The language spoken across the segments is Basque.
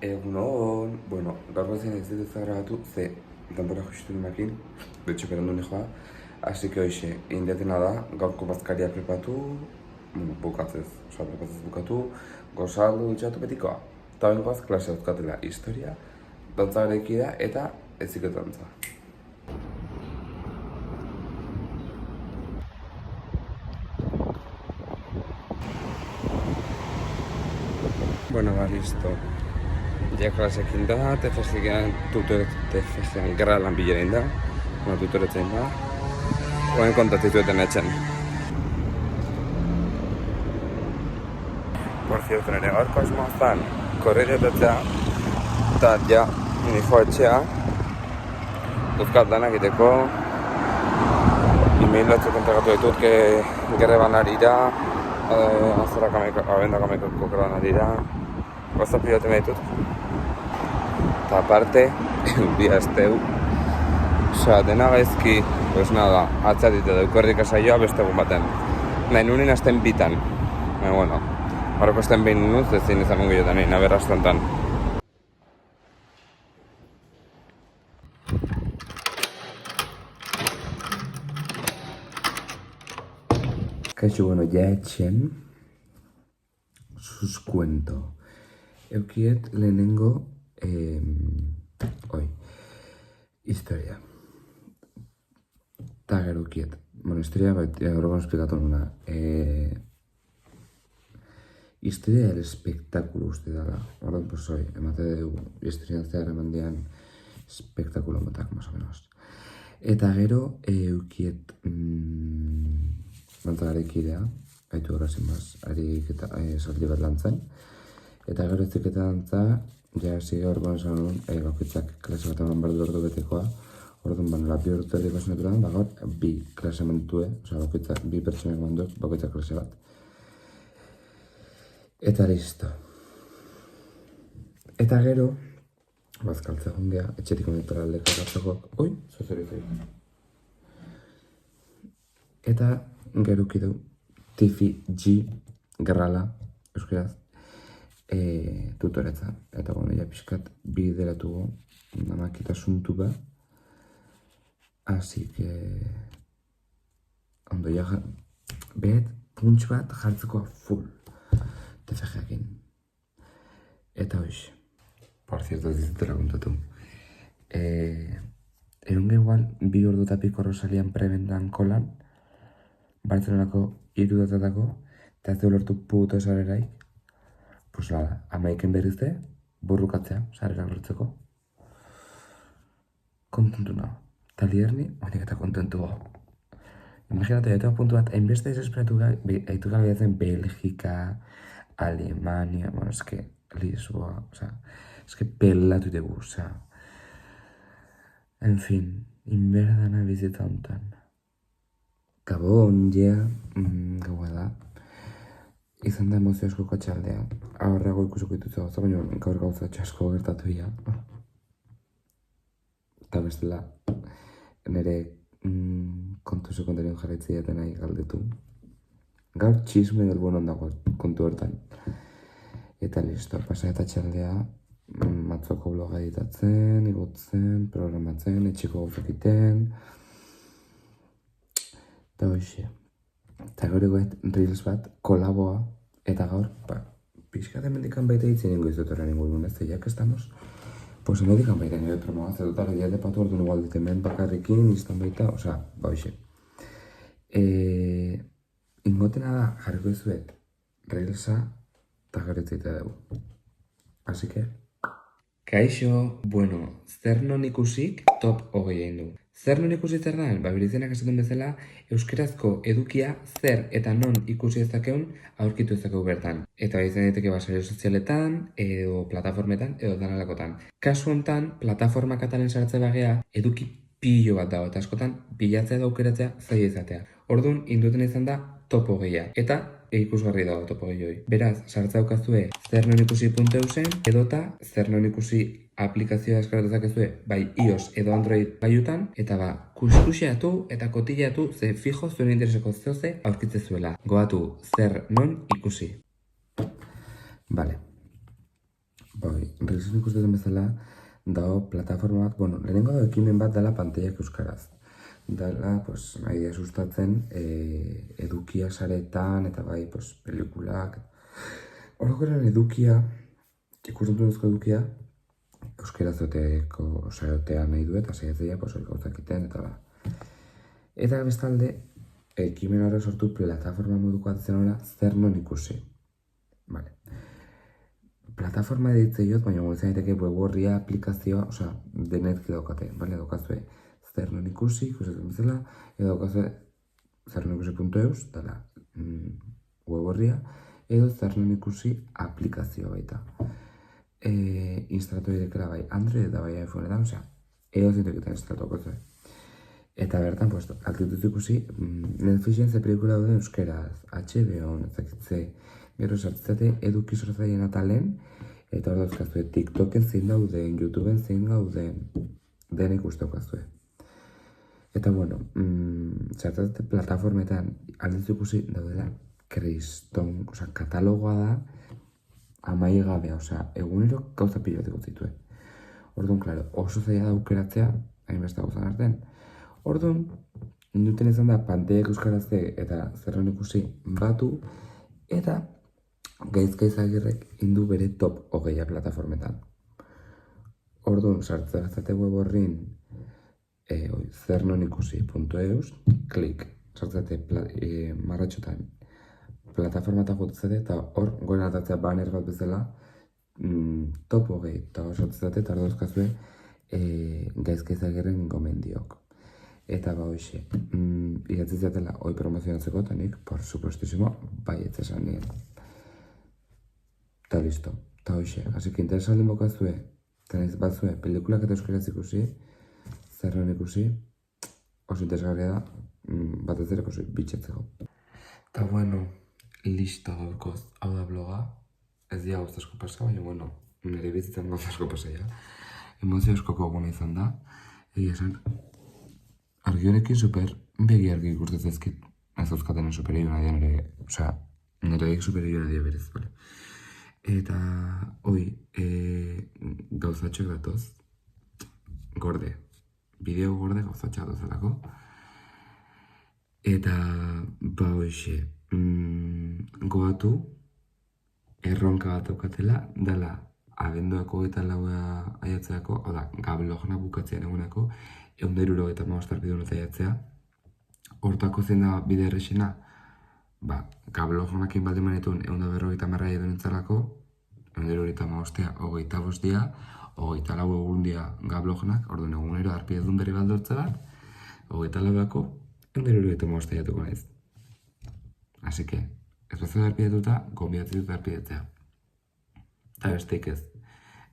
Bueno, gaur goizean ez dut grabatu, ze denbora justu nimakin, betxo berandu nijoa, así que hoxe, indiatena da, gaurko bazkaria prepatu, bukatzez, prepatzez bukatu, gozaldu dutxatu betikoa. Eta bengoaz, klase dauzkatela historia, dantza garekidea eta ezikot dantza. Bueno, listo. Ja klasekin da, TFS-ean gara lan bilerein da, tutoretzen da. Oen kontatitueten etxen. Por cierto, nire gaurko asmoa zan, korreriotatzea, eta ja, nijo etxea, duzkat lan egiteko, e-mail batzuk entregatu ditut, gerreban arira, abendak amekako gerreban arira, WhatsApp piloten ditut. Eta aparte, bi asteu, dena gaizki, pues nada, atzatite deukerrika saioa beste egun baten. Nahi nunin azten bitan. Bueno, horreko azten behin nuz, ezin izan gehiotan nahi, naberra astantan. Kaixo, bueno, ya etxen, sus cuento. Eukiet lehenengo, historia. Ta gero eukiet. Bueno, historia, gaur esplikatu nuna. Historia del espectáculo uste dala. Horren, pues, emate dugu, historian zehar eman dian espectáculo motak, más o menos. Eta gero, eukiet, dantza garekidea, gaitu horrezen baz, harik eta saldi bat lan zen. Eta gero eziketa dantza, ja zige horrekoan esan nuen, bakoitzak klase bat eman behar du ordu betekoa. Orduan, banela bi ordu erdiko esaneturan, gaur bi klase mentue, bakoitzak bi pertsonek manduk, bakoitzak klase bat. Eta listo. Eta gero, bazkaltza jungea, etxetik honetara aldeko gatzako, zozerik. Eta gero kidu, Tifi G, gerrala, euskaraz, tutoretza. Eta bueno, ja pixkat bideratugu, namakita asuntu ba. Así que, ondo ja, bet, puntx bat jartzeko full. TFG-ekin. Eta hox, por cierto, ez dizutela kontatu. Erunge igual, bi ordu eta piko Rosalian prebendan kolan, Bartzelonako 3 datatako, eta ez du lortu puto esareraik, pues nada, amaiken berrizte, burrukatzea, sarera lortzeko. Kontentu nago. Eta lierni, honik eta kontentu go. Imaginatu, jateko puntu bat, hainbeste desesperatu gaitu gabeatzen Belgika, Alemania, bueno, eske, Lisboa, eske pelatu dugu, en fin, inberdana bizita hontan. Gabon, ja, gaua da. Izan da emozio asko katxaldea. Aurrago ikusiko ditutza gauza, baina gaur gauza txasko gertatu ia. Eta bestela, nire kontu sekundarioan jarraitzi jaten nahi galdetu. Gaur txisme del buenon dago kontu hortan. Eta listo, pasa eta txaldea, matzoko bloga editatzen, igotzen, programatzen, etxeko gauzak egiten. Eta hoxe. Eta gaur egoet reels bat, kolaboa, eta gaur, pixkat emendikan baita hitzen ingo izutoren inguruan, ez da, jak estamos, pues emendikan baita nire promoa, zedutara diate patu orduan igual dut hemen bakarrikin, izan baita, hoxe. Ingotena da, jarriko izuet, reelsa, eta garetzita dugu. Así que... Kaixo, bueno, zer non ikusik top 20 egin du. Zer non ikusi zer da? Birizenak esaten bezala, euskerazko edukia zer eta non ikusi ezakeun aurkitu ezakeu bertan. Eta izan daiteke basare sozialetan, edo plataformetan, edo danalakotan. Kasu hontan, plataforma katalen sartze bagea, eduki pilo bat dago, eta askotan bilatzea da aukeratzea zaila izatea. Orduan, induten izan da top 20. Eta ikusgarri dago top 20 hori. Beraz, sartza daukazue zernonikusi.eusen, edota zernonikusi aplikazioa eskaratu dezakezue bai iOS edo Android gaiutan, eta kuskusiatu eta kotillatu ze fijo zuen intereseko zeoze aurkitze zuela. Goatu zer non ikusi. Vale. Bai, Reelsen ikusten bezala, dago plataforma bat, bueno, lehenengo da ekimen bat dela pantaiak euskaraz. Dela, pues, nahi da sustatzen edukia saretan, eta bai, pues, pelikulak. Orokorren edukia, ikusten duzko edukia, euskaraz zoteko saiotea nahi du, eta saiatzea, pues, hori gauzak iten, eta ba. Eta bestalde, ekimen horrek sortu plataforma moduko atzen hori zer non ikusi. Vale. Plataforma editzei jot, baina gure zaiteke web horria, aplikazioa, osea, denetki daukate, bale, daukazue zer non ikusi, ikusetan bezala, edo daukazue zer non ikusi.eus, dala web horria, edo zer non ikusi aplikazioa baita. Instalatu edekela bai Android eta bai iPhoneetan, osea, edo zinteketan instalatuko zuen. Eta bertan, pues, altituz ikusi, Netflixen ze pelikula daude euskeraz, HBO, nezakitze, gero sartzate eduki sortzaien atalen, eta hor dauzkazue TikToken zein dauden, YouTubeen zein gauden, dena ikustokazue. Eta bueno, sartzate plataformetan aldituz ikusi daudela kriston, osea, katalogoa da, amaigabea, osea, egunero gauza pilo bat ikutzitue. Orduan, klaro, oso zaila da aukeratzea, hainbeste gauzan artean. Orduan, duten izan da pantaiak euskarazte eta zerren ikusi batu, eta Gaizkaiz Agirrek indu bere top 20 plataformetan. Orduan, sartzate web horrin zernonikusi.eus, klik, sartzate marratxotan plataformata jotzate, eta hor goren altatzea banner bat bezala top 20, eta hor sartzate, eta hor dauzkazue Gaizkaiz Agirren gomendiok. Eta ba hoxe, idatzi zatela hoi promozionatzeko, eta nik, por supuestísimo, bai etzesan nien. Eta listo, eta hoxe, hasi que interesalden bokazue, eta nahiz batzue, pelikulak eta euskaraz ikusi, zerren ikusi, oso interesgarria da, bat ez ere bitxetzeko. Eta bueno, listo gaurkoz, hau da bloga, ez dira gauza asko pasa, baina bueno, nire bizitzen gauza asko pasa ja. Emozio askoko eguna izan da, egia esan, argi honekin super begi argi ikusten ezkit, ez dauzkaten superioa nahi nire, osea, nire superioa nahi berez, bale. Eta, hoi, gauzatxoak datoz, gorde, bideo gorde gauzatxoak datozelako. Eta, ba hoxe, goatu, erronka bat daukatela, dela, abenduako eta laua aiatzeako, hau da, gablogna bukatzean egunako, 175 arpidun eta aiatzea. Hortako zein da bide errexena, ba, gablognakin balde manetun 150 marra edo nintzalako, 175 25 dia, 24 egun dia gablognak, orduan egunero arpidun bere baldortza bat, 24ako, 175 jatuko naiz. Así que, ez bazera arpidetuta, gombiatzen dut arpidetzea. Eta besteik ez,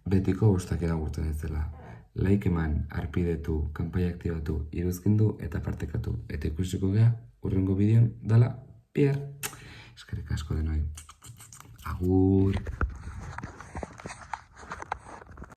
betiko bostak eragurtzen ez dela. Like eman, arpidetu, kanpai aktibatu, iruzkindu eta partekatu. Eta ikusiko gea, urrengo bideon, dala, Pierre. Eskerrik asko denoi. Agur.